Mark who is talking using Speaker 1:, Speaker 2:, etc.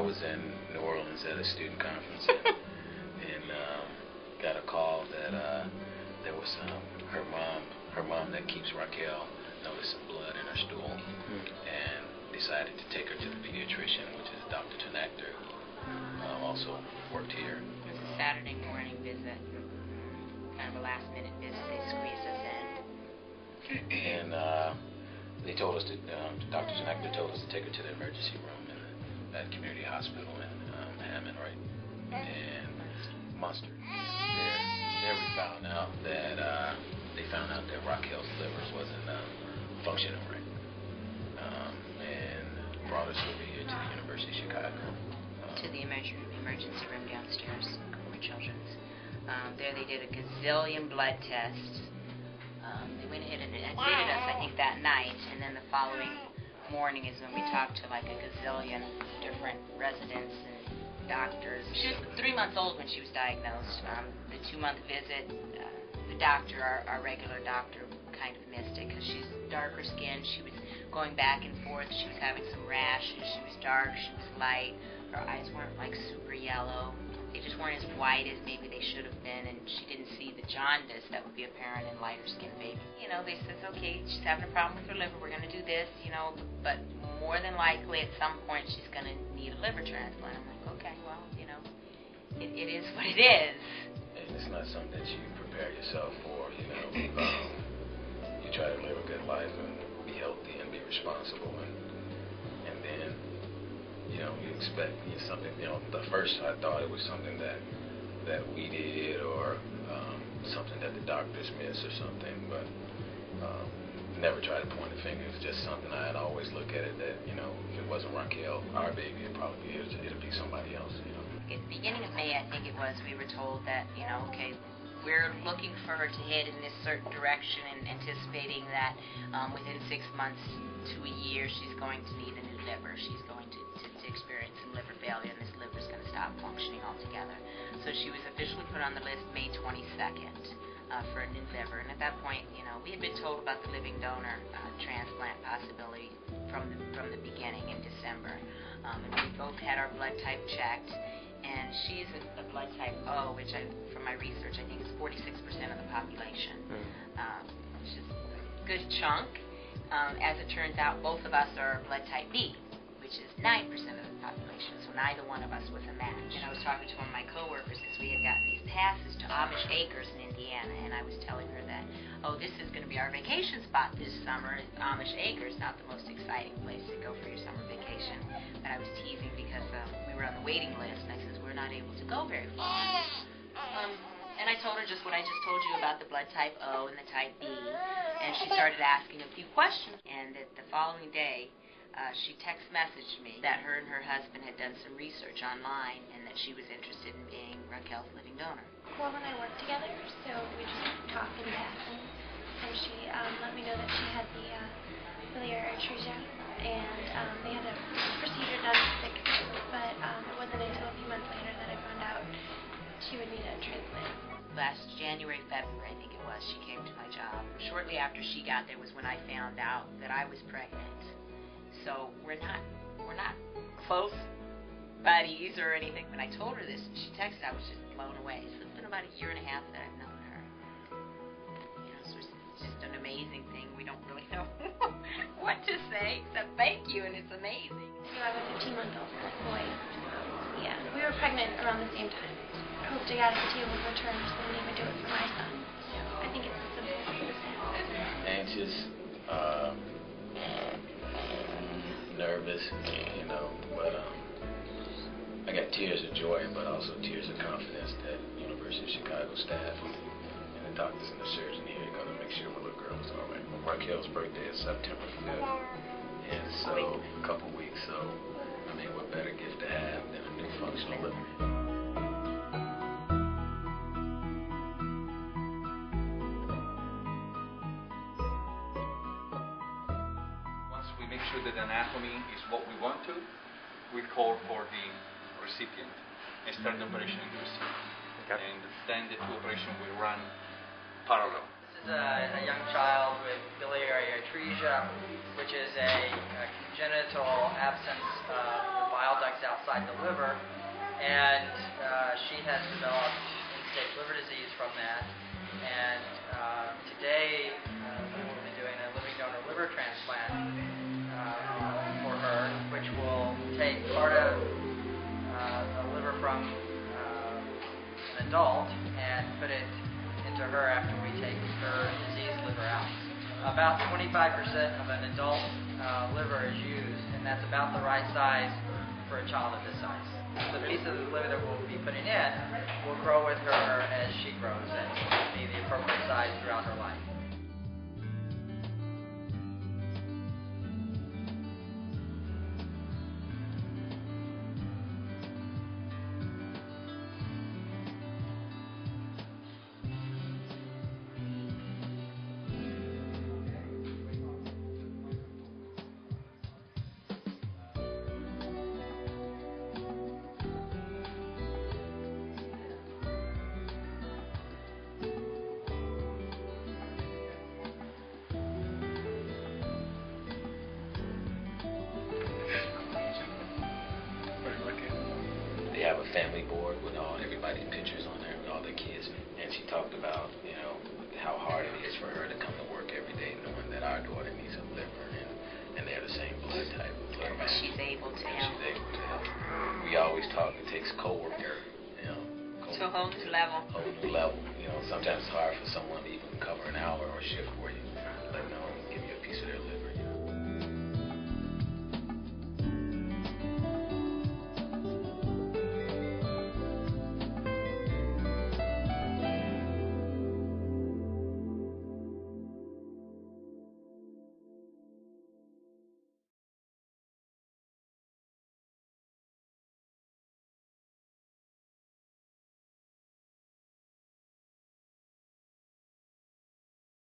Speaker 1: was in New Orleans at a student conference and got a call that there was her mom that keeps Raquel noticed some blood in her stool and decided to take her to the pediatrician, which is Dr. Tenactor, who also worked here.
Speaker 2: It was a Saturday morning visit, kind of a last-minute visit. They squeezed us in.
Speaker 1: And they told us Dr. Tenactor told us to take her to the emergency room in that community hospital in Hammond, right? And Munster. There we found out that Raquel's liver wasn't functioning right, and brought us over here to the University of Chicago.
Speaker 2: To the emergency room downstairs for children's. There they did a gazillion blood tests. They went ahead and admitted us, I think, that night, and then the following morning is when we talked to like a gazillion different residents and doctors. She was 3 months old when she was diagnosed. The 2-month visit, the doctor, our regular doctor, kind of missed it because she's darker skinned. She was going back and forth. She was having some rashes. She was dark. She was light. Her eyes weren't like super yellow. They just weren't as white as maybe they should have been, and she didn't see the jaundice that would be apparent in lighter skinned babies. You know, they said, okay, she's having a problem with her liver. We're going to do this, you know, but more than likely at some point she's going to need a liver transplant. I'm like, okay, well, you know, it is what it is.
Speaker 1: And it's not something that you prepare yourself for, you know. You try to live a good life and be healthy and be responsible, and then, you know, you expect something, you know, the first I thought it was something that we did or something that the doctors missed or something, but never try to point a finger. It's just something I'd always look at it that, you know, if it wasn't Raquel, our baby, it'd be somebody else, you know.
Speaker 2: At the beginning of May, I think it was, we were told that, you know, okay, we're looking for her to head in this certain direction and anticipating that within 6 months to a year she's going to need a new liver. She's going to experience some liver failure, and this liver is going to stop functioning altogether. So she was officially put on the list May 22nd for a new liver. And at that point, you know, we had been told about the living donor transplant possibility from the beginning in December. And we both had our blood type checked. And she's a blood type O, which from my research, I think is 46% of the population, which is a good chunk. As it turns out, both of us are blood type B, which is 9% of the population, so neither one of us was a match. And I was talking to one of my coworkers because we had gotten these passes to Amish Acres in Indiana, and I was telling her that, oh, this is going to be our vacation spot this summer. Amish Acres, not the most exciting place to go for your summer vacation, but I was teasing because we were on the waiting list, and I said, we're not able to go very far. And I told her just what I just told you about the blood type O and the type B, and she started asking a few questions, and the following day, she text messaged me that her and her husband had done some research online and that she was interested in being Raquel's living donor.
Speaker 3: Paul and I worked together, so we just talked in passing, and she let me know that she had the biliary atresia, and they had a procedure done to fix it, but it wasn't until a few months later that I found out she would need a transplant.
Speaker 2: Last January, February, I think it was, she came to my job. Shortly after she got there was when I found out that I was pregnant. So we're not close buddies or anything. When I told her this and she texted, I was just blown away. So it's been about 1.5 years that I've known her. You know, so it's just an amazing thing. We don't really know what to say except thank you, and it's amazing.
Speaker 3: You know, I have a 15-month-old boy. Yeah, we were pregnant around the same time. I hope to God I could be able to return so I would even do it for my son. So I think it's as simple as that.
Speaker 1: Anxious, nervous, you know, but I got tears of joy, but also tears of confidence that University of Chicago staff and the doctors and the surgeon here are going to make sure my little girl is all right. Raquel's birthday is September 5th, and so a couple weeks, so I mean, what better gift to have than a new functional liver?
Speaker 4: Make sure that anatomy is what we want to, we call for the recipient and start the operation in the recipient. Okay. And then the two operations will run parallel.
Speaker 2: This is
Speaker 5: is a young child with biliary atresia, which is a congenital absence of the bile ducts outside the liver, and she has developed end-stage liver disease from that. And today we will be doing a living donor liver transplant for her, which will take part of the liver from an adult and put it into her after we take her diseased liver out. About 25% of an adult liver is used, and that's about the right size for a child of this size. So the piece of the liver that we'll be putting in will grow with her as she grows and be the appropriate size throughout her life.
Speaker 1: They have a family board with everybody's pictures on there with all their kids, and she talked about how hard it is for her to come to work every day knowing that our daughter needs a liver and they're the same blood type.
Speaker 2: But she's able to help.
Speaker 1: She's able to help. We always talk. It takes co-worker,
Speaker 2: to a whole new level.
Speaker 1: Whole new level. Sometimes it's hard for someone to even cover an hour or shift for you, let them know, give you a piece of their liver.